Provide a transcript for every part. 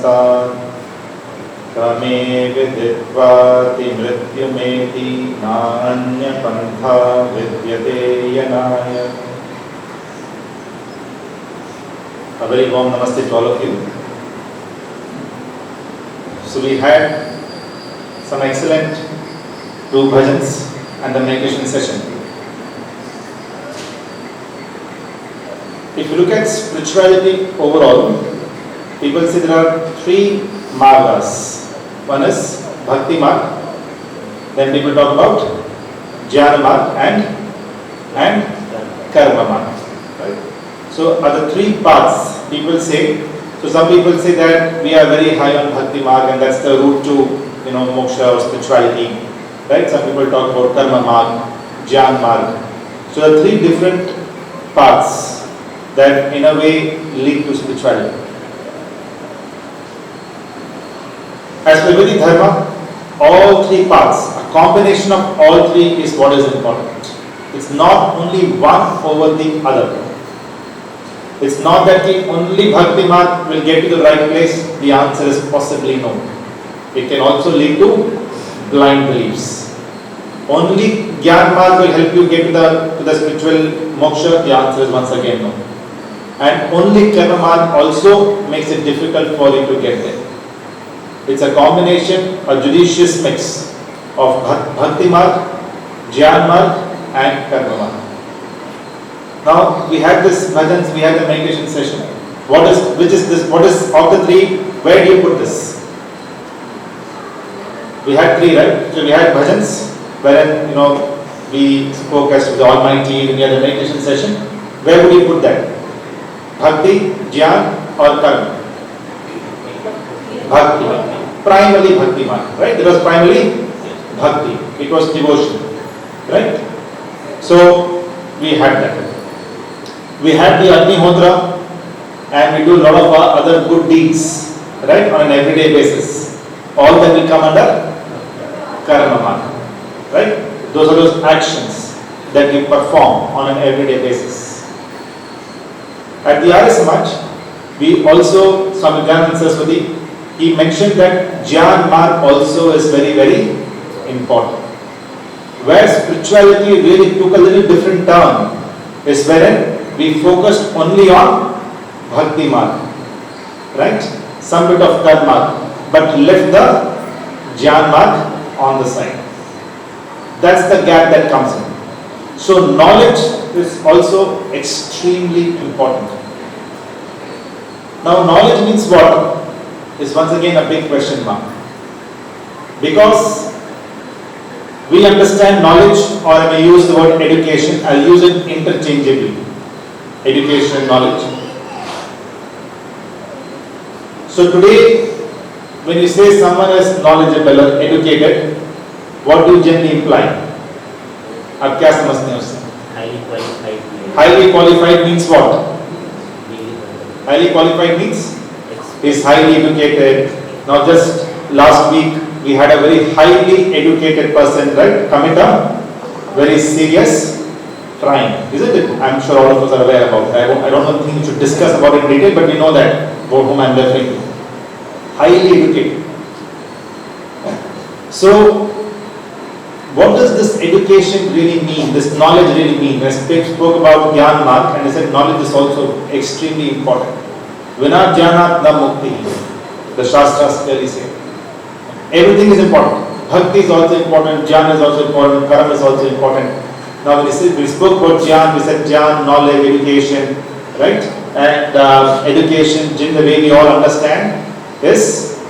पुरस्तात् क्रमे विदित्वाति मृत्युमेति नान्यपन्था विद्यते यनाय. A very warm namaste to all of you. So we had some excellent two bhajans and the meditation session. If you look at spirituality overall, people say there are three margas. One is bhakti marg, then people talk about jnana marg and karma marg. Right? So are the three paths people say. So some people say that we are very high on bhakti marg and that's the route to moksha or spirituality. Right? Some people talk about karma marg, jnana marg. So there are three different paths that in a way lead to spirituality. As per Vedic Dharma, all three paths, a combination of all three is what is important. It's not only one over the other. It's not that the only bhakti marg will get you to the right place. The answer is possibly no. It can also lead to blind beliefs. Only jnana marg will help you get to the spiritual moksha. The answer is once again no. And only karma marg also makes it difficult for you to get there. It's a combination, a judicious mix of bhakti marg, jnana marg and karma marg. Now we had this bhajans, we had the meditation session. What is of the three, where do you put this? We had three, right? So we had bhajans, wherein we spoke as to the Almighty, then we had the meditation session. Where would you put that? Bhakti, jnana or karma? Bhakti. Primarily bhakti marg, right? It was primarily bhakti. It was devotion, right? So we had that. We had the Agnihotra and we do a lot of other good deeds, right, on an everyday basis. All that will come under karma marg, right? Those are those actions that we perform on an everyday basis. At the Arya Samaj, we also, Swami Vikas Saraswati, he mentioned that jnana marg also is very, very important. Where spirituality really took a little different turn is wherein we focused only on bhakti marg, right? Some bit of karma marg, but left the jnana marg on the side. That's the gap that comes in. So knowledge is also extremely important. Now knowledge means what? Is once again a big question mark. Because we understand knowledge, or I may use the word education, I'll use it interchangeably. Education and knowledge. So today, when you say someone is knowledgeable or educated, what do you generally imply? आप क्या समझते हैं उससे? Highly qualified. Highly qualified means what? Highly qualified means is highly educated. Now just last week we had a very highly educated person, right, commit a very serious crime, isn't it? I'm sure all of us are aware about it. I don't think we should discuss about it in detail, but we know that about whom I'm referring to. Highly educated. So what does this education really mean? This knowledge really mean? I spoke about jnana marg and I said knowledge is also extremely important. Vina jnanat na mukti. The Shastras clearly say. Everything is important. Bhakti is also important, jnana is also important, karma is also important. Now we spoke about jnana, we said jnana, knowledge, education, right? And education, in the way we all understand, is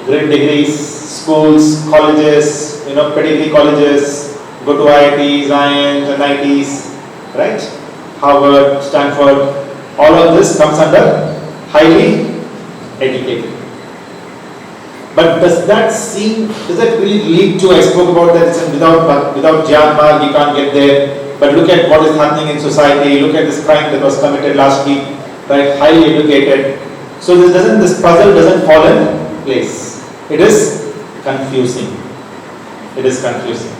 great degrees, schools, colleges, pedigree colleges, go to IITs, IIMs, NITs, right? Harvard, Stanford, all of this comes under highly educated. But does that really lead to, I spoke about that, without jnana marg you can't get there, but look at what is happening in society, look at this crime that was committed last week, right, highly educated. So this puzzle doesn't fall in place. It is confusing. It is confusing.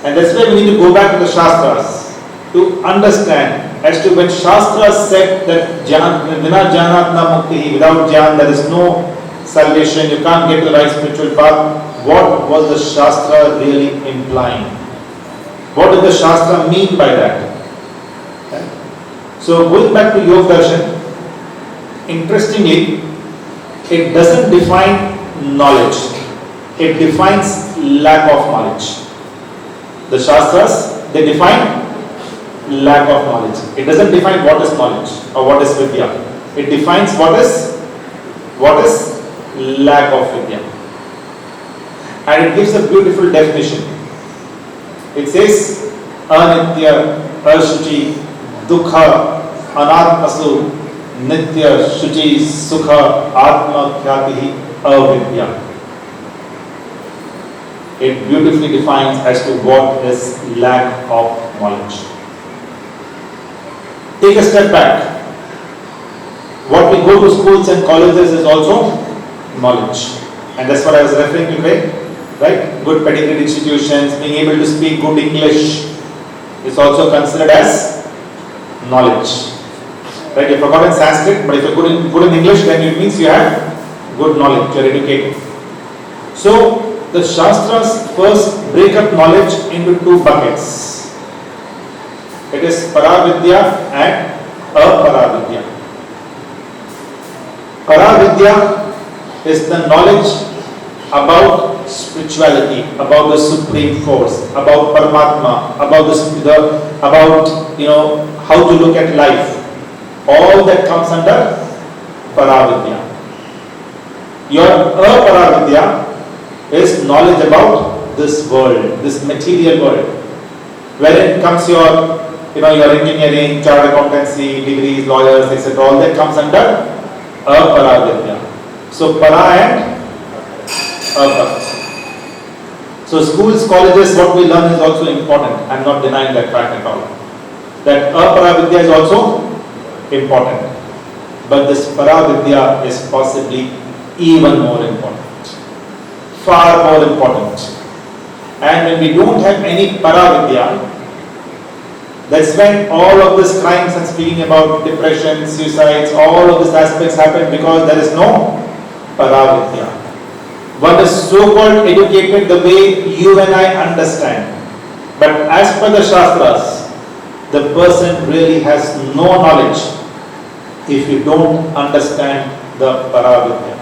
And that's why we need to go back to the Shastras to understand as to when Shastra said that Vina Jnanat na mukti, without Jnana there is no salvation, you can't get to the right spiritual path. What was the Shastra really implying? What did the Shastra mean by that? Okay. So going back to Yoga Darshan, interestingly, it doesn't define knowledge. It defines lack of knowledge. The Shastras, they define lack of knowledge. It doesn't define what is knowledge or what is Vidya. It defines what is lack of Vidya. And it gives a beautiful definition. It says, Anitya, Ashuchi, Dukha, Anatmasu, Nitya, Shuchi, Sukha, Atma, Khyatihi, Avidya. It beautifully defines as to what is lack of knowledge. Take a step back. What we go to schools and colleges is also knowledge. And that's what I was referring to today. Right? Good pedigree institutions, being able to speak good English is also considered as knowledge. Right? You've forgotten Sanskrit, but if you're good in English, then it means you have good knowledge, you're educated. So, the Shastras first break up knowledge into two buckets. It is Paravidya and Aparavidya. Paravidya is the knowledge about spirituality, about the supreme force, about Paramatma, about how to look at life. All that comes under Paravidya. Your Aparavidya is knowledge about this world, this material world, wherein comes your engineering, chartered accountancy, degrees, lawyers, etc. All that comes under Aparavidya. So Para and Apara. So schools, colleges, what we learn is also important. I am not denying that fact at all. That Aparavidya is also important. But this Paravidya is possibly even more important. Far more important. And when we don't have any Paravidya, that's when all of these crimes and speaking about depression, suicides, all of these aspects happen because there is no Paravidya. One is so-called educated the way you and I understand. But as per the Shastras, the person really has no knowledge if you don't understand the Paravidya.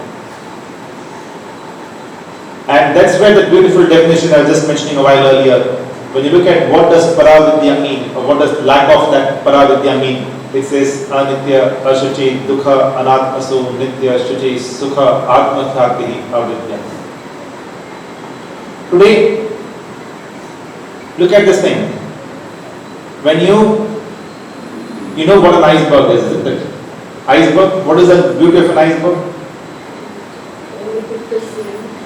And that's where the beautiful definition I was just mentioning a while earlier. When you look at what does Paravidya mean, or what does lack of that Paravidya mean, it says Anitya, Ashuchi, Dukha, Anatmasu, Nitya, Shuchi, Sukha, Atma, Khyatihi, Avidya. Today, look at this thing. When you know what an iceberg is, isn't it? Iceberg, what is the beauty of an iceberg?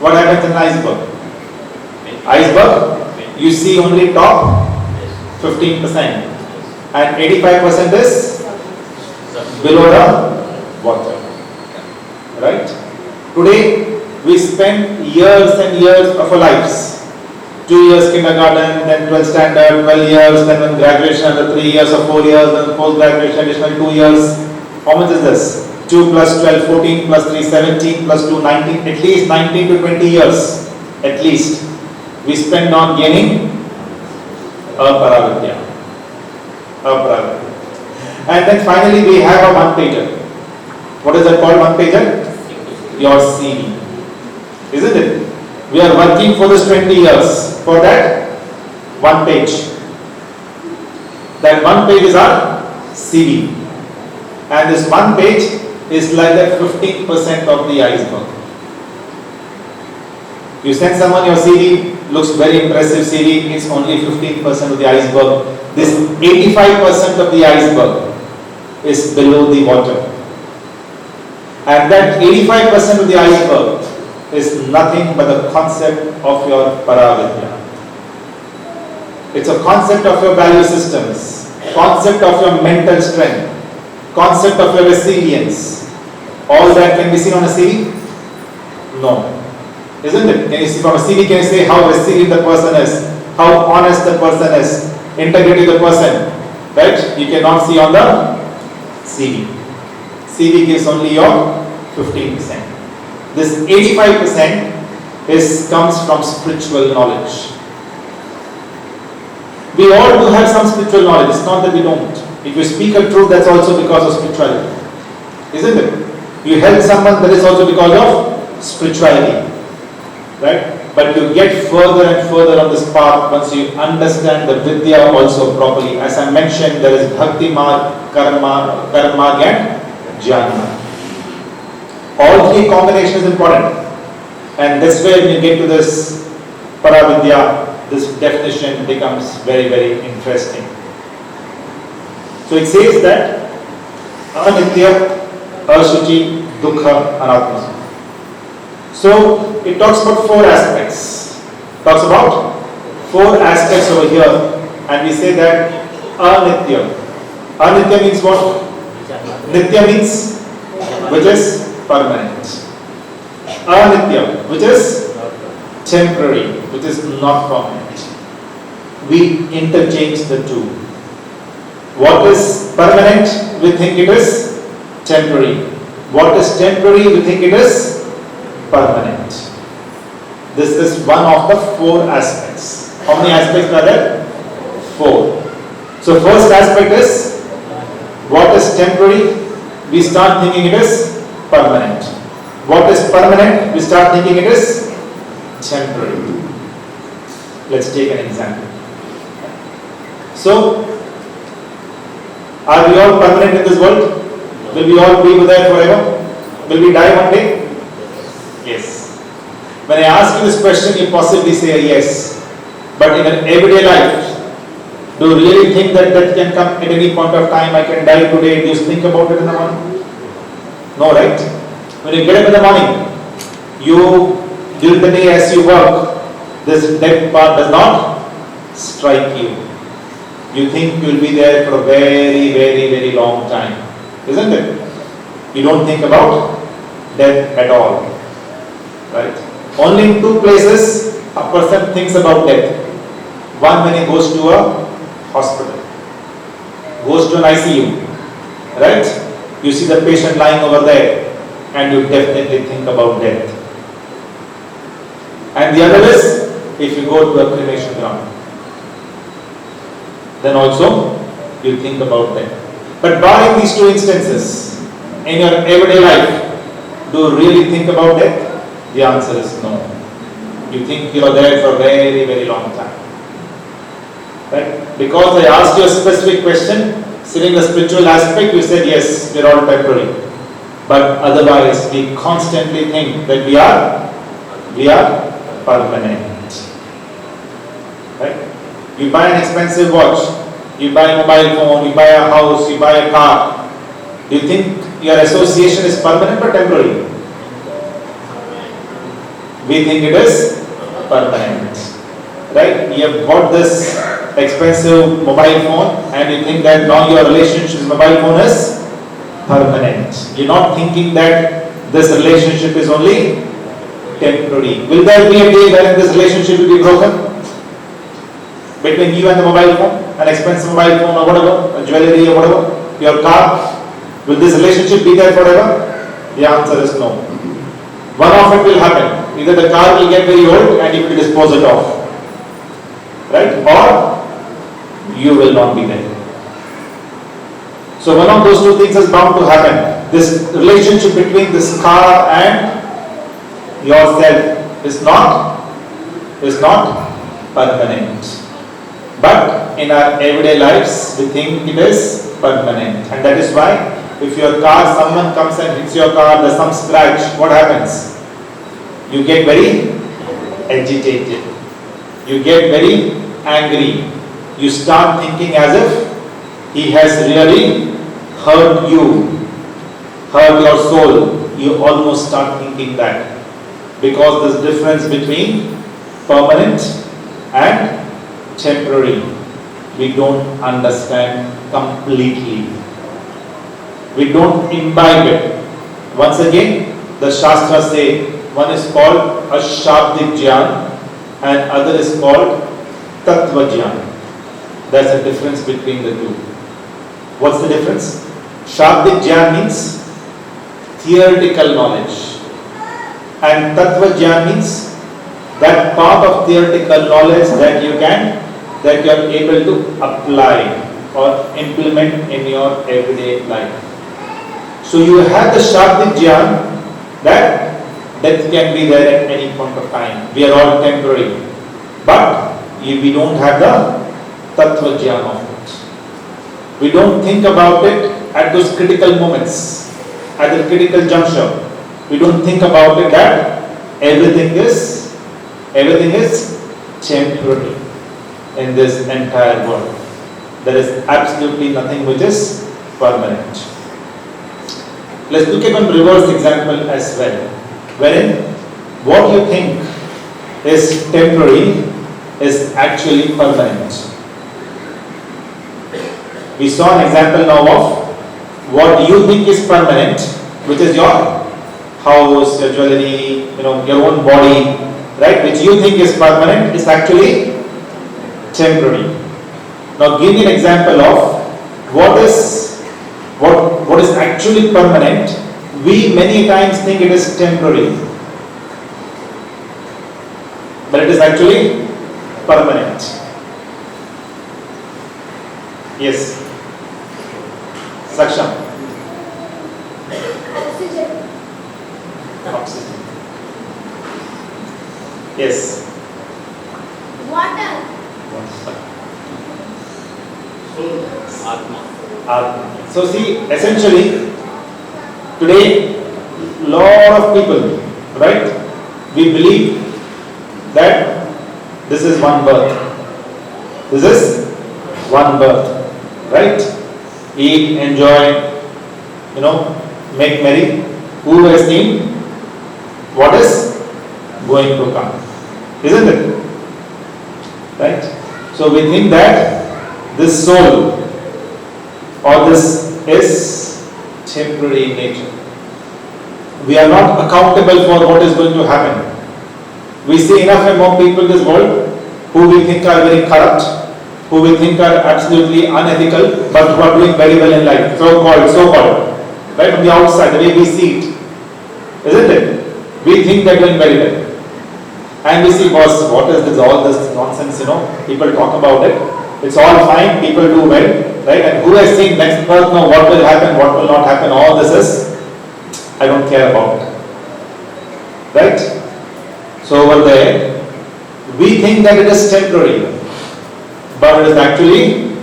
What happens in an iceberg? Iceberg, you see only top 15%, and 85% is below the water. Right? Today, we spend years and years of our lives. 2 years kindergarten, then 12th standard, 12 years, then when graduation another 3 years or 4 years, then post-graduation additional 2 years. How much is this? 2 plus 12, 14 plus 3, 17 plus 2, 19, at least 19 to 20 years, at least, we spend on gaining Aparavidya. And then finally we have a one-pager. What is that called, one-pager? Your CV. Isn't it? We are working for this 20 years for that one page. That one page is our CV. And this one page is like that 15% of the iceberg. You send someone your CV, looks very impressive CV, it's only 15% of the iceberg. This 85% of the iceberg is below the water. And that 85% of the iceberg is nothing but the concept of your Paravidya. It's a concept of your value systems, concept of your mental strength, concept of your resilience. All that can be seen on a CV? No. Isn't it? Can you see from a CV, can you say how resilient the person is, how honest the person is, integrity the person? right? You cannot see on the CV. CV gives only your 15%. This 85% comes from spiritual knowledge. We all do have some spiritual knowledge. It's not that we don't. If you speak a truth, that's also because of spirituality, isn't it? You help someone, that is also because of spirituality, right? But you get further and further on this path once you understand the Vidya also properly. As I mentioned, there is Bhakti Marg, Karma and Jnana. All three combinations is important. And this way when you get to this Paravidya, this definition becomes very, very interesting. So it says that Anitya, Ashuchi, Dukkha, Anatma. So it talks about four aspects. Talks about four aspects over here. And we say that Anitya. Anitya means what? Nitya means which is permanent. Anitya, which is temporary, which is not permanent. We interchange the two. What is permanent, we think it is temporary. What is temporary, we think it is permanent. This is one of the four aspects. How many aspects are there? Four. So first aspect is, what is temporary, we start thinking it is permanent. What is permanent, we start thinking it is temporary. Let's take an example. So, are we all permanent in this world? Will we all be there forever? Will we die one day? Yes. When I ask you this question, you possibly say a yes. But in an everyday life, do you really think that death can come at any point of time? I can die today. Do you think about it in the morning? No, right? When you get up in the morning, during the day as you work, this death part does not strike you. You think you will be there for a very, very, very long time, isn't it? You don't think about death at all, right? Only in two places a person thinks about death. One, when he goes to a hospital, goes to an ICU, right? You see the patient lying over there and you definitely think about death. And the other is, if you go to a cremation ground, then also you think about death. But barring these two instances, in your everyday life, do you really think about death? The answer is no. You think you are there for a very, very long time. Right? Because I asked you a specific question, seeing the spiritual aspect, you said yes, we are all temporary. But otherwise, we constantly think that we are permanent. Right? You buy an expensive watch, you buy a mobile phone, you buy a house, you buy a car. Do you think your association is permanent or temporary? We think it is permanent. Right? You have bought this expensive mobile phone and you think that now your relationship with mobile phone is permanent. You're not thinking that this relationship is only temporary. Will there be a day when this relationship will be broken? Between you and the mobile phone, an expensive mobile phone or whatever, a jewelry or whatever, your car, will this relationship be there forever? The answer is no. One of it will happen. Either the car will get very old and you will dispose it off, right? Or you will not be there. So one of those two things is bound to happen. This relationship between this car and yourself is not permanent. But in our everyday lives, we think it is permanent. And that is why if your car, someone comes and hits your car, there's some scratch, what happens? You get very agitated. You get very angry. You start thinking as if he has really hurt you, hurt your soul. You almost start thinking that. Because there's difference between permanent and temporary. We don't understand completely. We don't imbibe it. Once again, the Shastras say, one is called Ashabdik Jnana and other is called Tattva Jnana. There's a difference between the two. What's the difference? Shabdik Jnana means theoretical knowledge, and Tattva Jnana means that part of theoretical knowledge that you are able to apply or implement in your everyday life. So you have the Shabdik Jnana that death can be there at any point of time. We are all temporary. But we don't have the Tattva Jnana of it. We don't think about it at those critical moments, at the critical juncture. We don't think about it that everything is temporary in this entire world. There is absolutely nothing which is permanent. Let's look at one reverse example as well, wherein what you think is temporary is actually permanent. We saw an example now of what you think is permanent, which is your house, your jewelry, your own body, right? Which you think is permanent is actually temporary. Now give me an example of what is actually permanent. We many times think it is temporary, but it is actually permanent. Yes. Satsang. Oxygen. Yes. Water. Atma. So see, essentially, today, lot of people, right? We believe that this is one birth. This is one birth, right? Eat, enjoy, make merry. Who has seen what is going to come? Isn't it? Right? So we think that this soul or this is temporary in nature. We are not accountable for what is going to happen. We see enough and more people in this world who we think are very corrupt, who we think are absolutely unethical, but who are doing very well in life. So-called. Right from the outside, the way we see it. Isn't it? We think they're doing very well. And we see, boss, what is this, all this nonsense, people talk about it. It's all fine, people do well, right? And who has seen next birth, now what will happen, what will not happen, all this is, I don't care about. Right? So over there, we think that it is temporary, but it is actually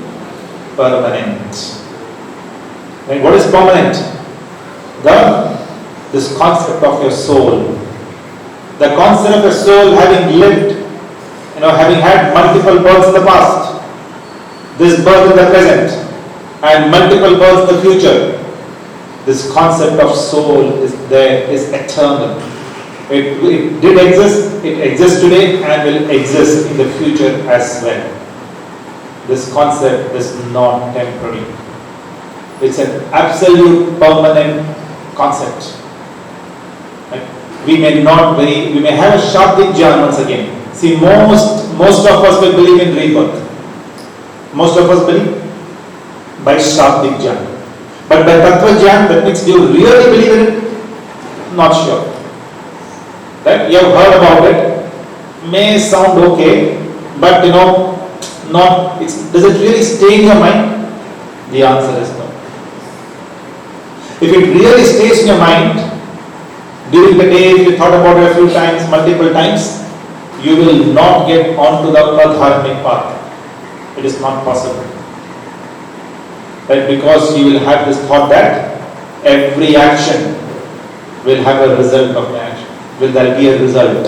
permanent. Right? What is permanent? This concept of your soul. The concept of your soul having lived, having had multiple births in the past, this birth in the present, and multiple births in the future. This concept of soul is there, is eternal. It did exist, it exists today, and will exist in the future as well. This concept is not temporary. It's an absolute permanent concept. Right? We may have a Shabdik Jnana once again. See, most of us will believe in rebirth. Most of us believe by Shabdik Jnana. But by Tattva Jnana, that means do you really believe in it? Not sure. Right? You have heard about it. May sound okay, but does it really stay in your mind? The answer is no. If it really stays in your mind, during the day, if you thought about it a few times, multiple times, you will not get onto the adharmic path. It is not possible. Right? Because you will have this thought that every action will have a result of the action. Will there be a result?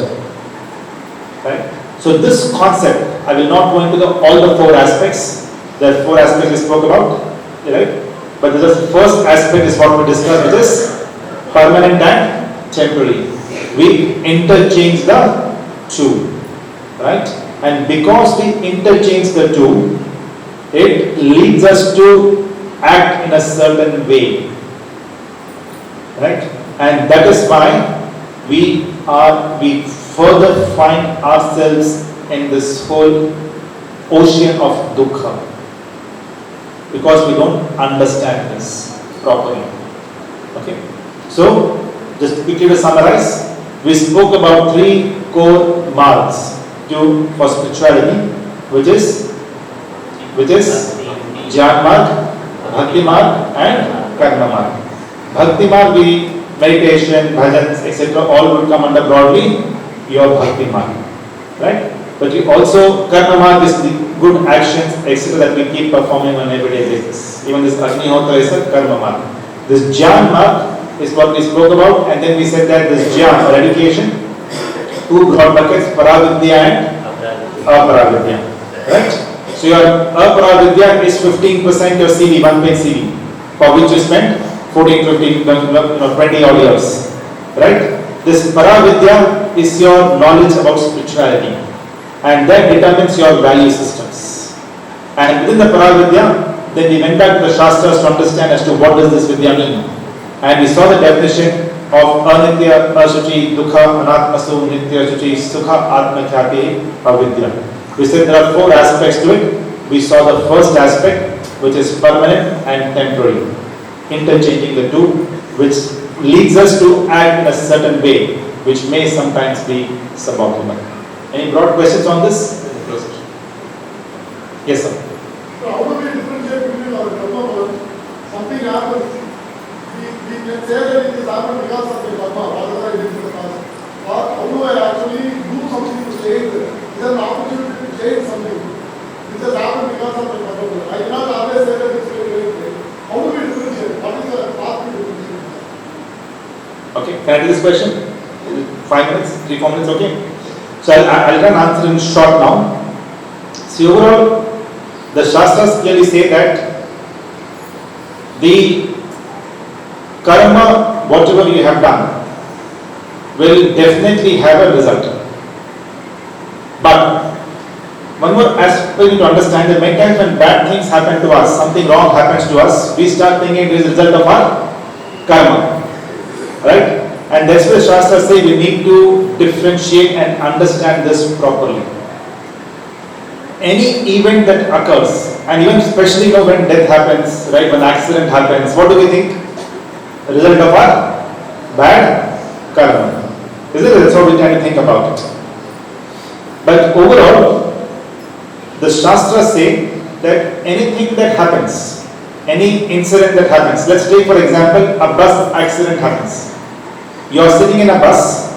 Right? So this concept, I will not go into all the four aspects. There are four aspects we spoke about, right? But the first aspect is what we discussed, which is permanent and temporary. We interchange the two, right? And because we interchange the two, it leads us to act in a certain way, right? And that is why we further find ourselves in this whole ocean of dukkha. because we don't understand this properly. Okay? So, just quickly to summarize, we spoke about 3 core marks for spirituality, which is Jnana marg, Bhakti marg and Karma marg. Bhakti marg, meditation, bhajans, etc. all would come under broadly your Bhakti marg. Right? But you also, Karma marg is the good actions, etc. that we keep performing on an everyday basis. Even this Agnihotra is a Karma marg. This Jnana marg is what we spoke about, and then we said that this Jnana or education, 2 broad buckets, Paravidya and Aparavidya. Right? So your Aparavidya is 15% your CV, 1 page CV, for which you spend 14, 15, 20 odd years. Right? This Paravidya is your knowledge about spirituality, and that determines your value systems. And within the Paravidya, then we went back to the Shastras to understand as to what does this Vidya mean. And we saw the definition of Anitya, Ashuchi, Dukha, Anatmasu, Nitya, Ashuchi, Sukha, Atma, Khyati, Avidya. We said there are 4 aspects to it. We saw the first aspect, which is permanent and temporary, interchanging the two, which leads us to act in a certain way, which may sometimes be suboptimal. Any broad questions on this? Yes, sir. So how do we differentiate between our karma? Something happens, we can say that it is happened because of the karma, rather than it is the cause. Or how do I actually do something to change it? Is there an opportunity to change something? It has happened because of the karma. I cannot always say that it's very great. How do we differentiate? What is the path to differentiate? Okay, can I do this question? 5 minutes, 3-4 minutes, okay? So I'll try and answer in short now. See, overall, the Shastras clearly say that the karma, whatever you have done, will definitely have a result. But one more aspect you need to understand that many times when bad things happen to us, something wrong happens to us, we start thinking it is a result of our karma. Right? And that's why Shastras say we need to differentiate and understand this properly. Any event that occurs, and even especially when death happens, right, when accident happens, what do we think? A result of our bad karma. Isn't it? That's how we tend to think about it. But overall, the Shastras say that anything that happens, any incident that happens, let's take for example, a bus accident happens. You are sitting in a bus,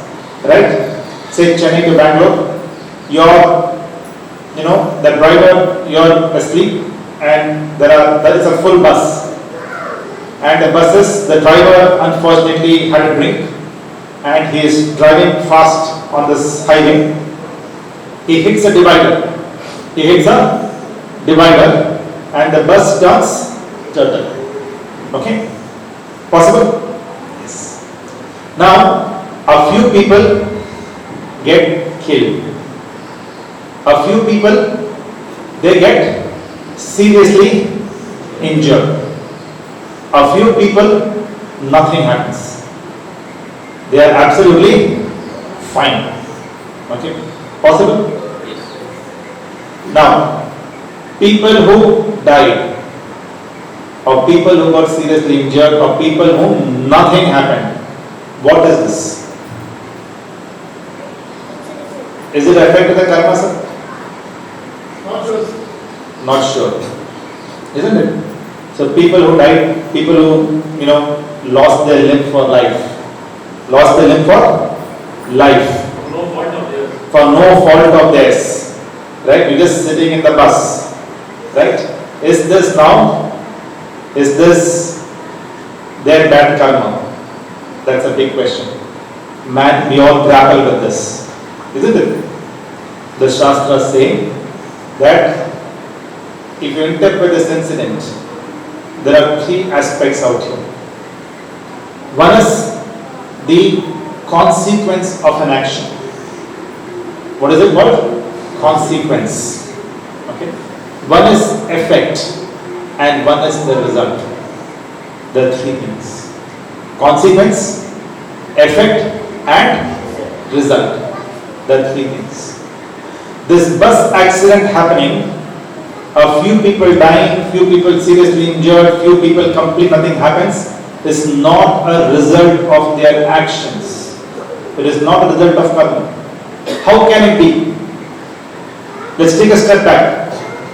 right? Say Chennai to Bangalore. The driver, you're asleep, and there is a full bus. And the driver unfortunately had a drink, and he is driving fast on this highway. He hits a divider. And the bus turns turtle. Okay? Possible? Yes. Now, a few people get killed. A few people, they get seriously injured. A few people, nothing happens. They are absolutely fine. Okay? Possible? Yes. Now, people who died, or people who got seriously injured, or people whom nothing happened, what is this? Is it effect of the karma, sir? Not sure. Isn't it? So people who died, people who, lost their limb for life. Lost their limb for life. No fault of theirs. For no fault of theirs. Right? You're just sitting in the bus. Right? Is this their bad karma? That's a big question. Man, we all grapple with this. Isn't it? The Shastras say that if you interpret this incident, there are 3 aspects out here. One is the consequence of an action. What is it called? Consequence. Okay. One is effect and one is the result. There are 3 things. Consequence, effect and result. There are 3 things. This bus accident happening a few people dying, few people seriously injured, few people complete nothing happens, is not a result of their actions. It is not a result of karma. How can it be? Let's take a step back.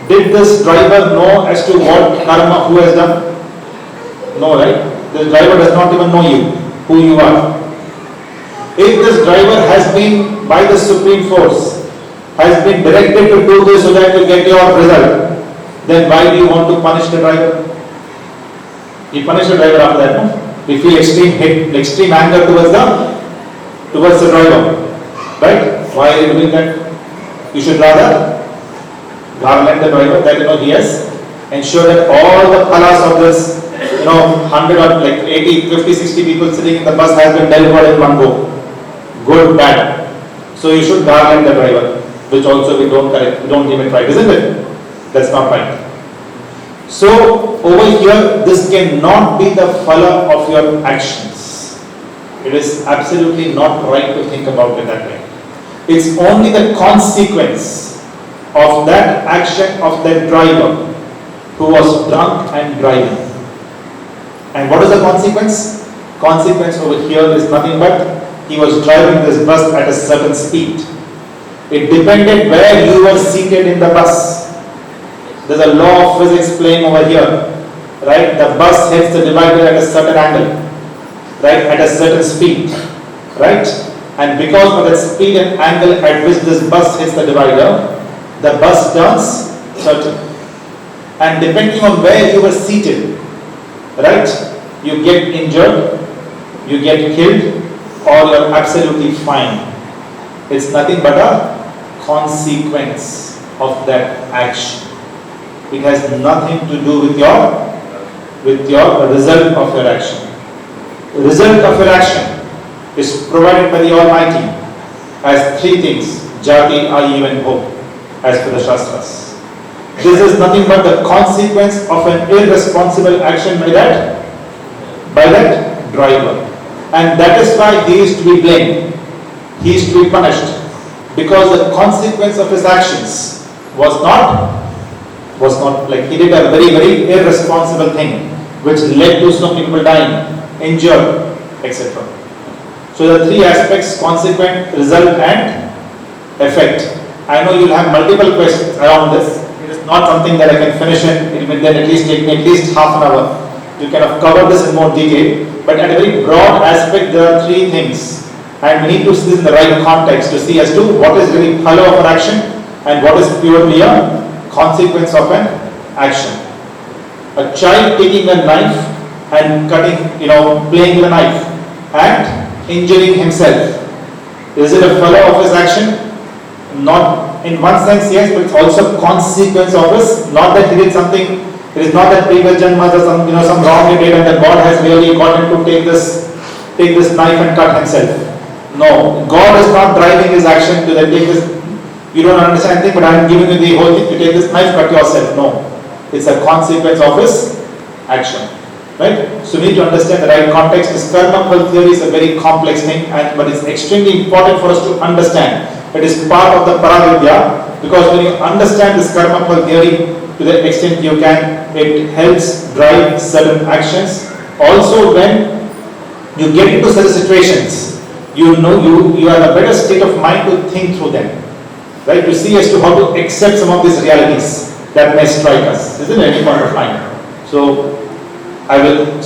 Did this driver know as to what karma who has done? No, right? The driver does not even know you, who you are. If this driver has been by the supreme force, has been directed to do this so that you get your result, then why do you want to punish the driver? You punish the driver after that, no? We feel extreme hate, extreme anger towards the driver, right? Why are you doing that? You should rather garland the driver that he has ensured that all the phalas of this 100 or like 80, 50, 60 people sitting in the bus has been delivered in one go. Good, bad. So you should garland the driver, which also we don't correct, we don't give it right, isn't it? That's not right. So over here, this cannot be the phala of your actions. It is absolutely not right to think about it that way. It's only the consequence of that action of that driver who was drunk and driving. And what is the consequence? Consequence over here is nothing but he was driving this bus at a certain speed. It depended where you were seated in the bus. There's a law of physics playing over here, right? The bus hits the divider at a certain angle, right? At a certain speed, right? And because of that speed and angle at which this bus hits the divider, the bus turns certain. And depending on where you were seated, right? You get injured, you get killed, or you're absolutely fine. It's nothing but a consequence of that action. It has nothing to do with your result of your action. The result of your action is provided by the Almighty as three things: Jati, Ayu and Hope, as per the Shastras. This is nothing but the consequence of an irresponsible action by that driver. And that is why he is to be blamed. He is to be punished. Because the consequence of his actions was not like he did a very, very irresponsible thing which led to some people dying, injured, etc. So the three aspects: consequent, result and effect. I know you'll have multiple questions around this. It is not something that I can finish in. It will then at least take me at least half an hour to kind of cover this in more detail. But at a very broad aspect, there are three things. And we need to see this in the right context to see as to what is really phala of an action and what is purely a consequence of an action. A child taking a knife and cutting, playing with a knife and injuring himself. Is it a phala of his action? Not in one sense, yes, but it's also a consequence of his. Not that he did something. It is not that previous janmas or some wrong he did and that God has really got him to take this knife and cut himself. No, God is not driving his action to then take this. You don't understand anything, but I am giving you the whole thing. You take this knife, cut yourself. No, it's a consequence of his action, right? So we need to understand the right context. This karma phal theory is a very complex thing, but it's extremely important for us to understand. It is part of the Paravidya, because when you understand this karma phal theory to the extent you can, it helps drive certain actions. Also, when you get into such situations, you are in a better state of mind to think through them, right? To see as to how to accept some of these realities that may strike us, isn't it, at any point of time? So, I will,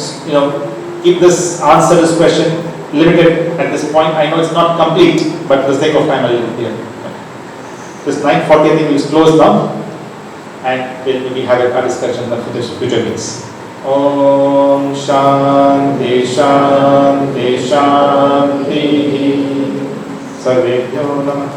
keep this answer to this question limited at this point. I know it's not complete, but for the sake of time, I will leave it here. This 9:40 I think is closed now, and we'll maybe have a discussion in the future weeks. Om Shanti Shanti Shanti Sarvebhyo Namah.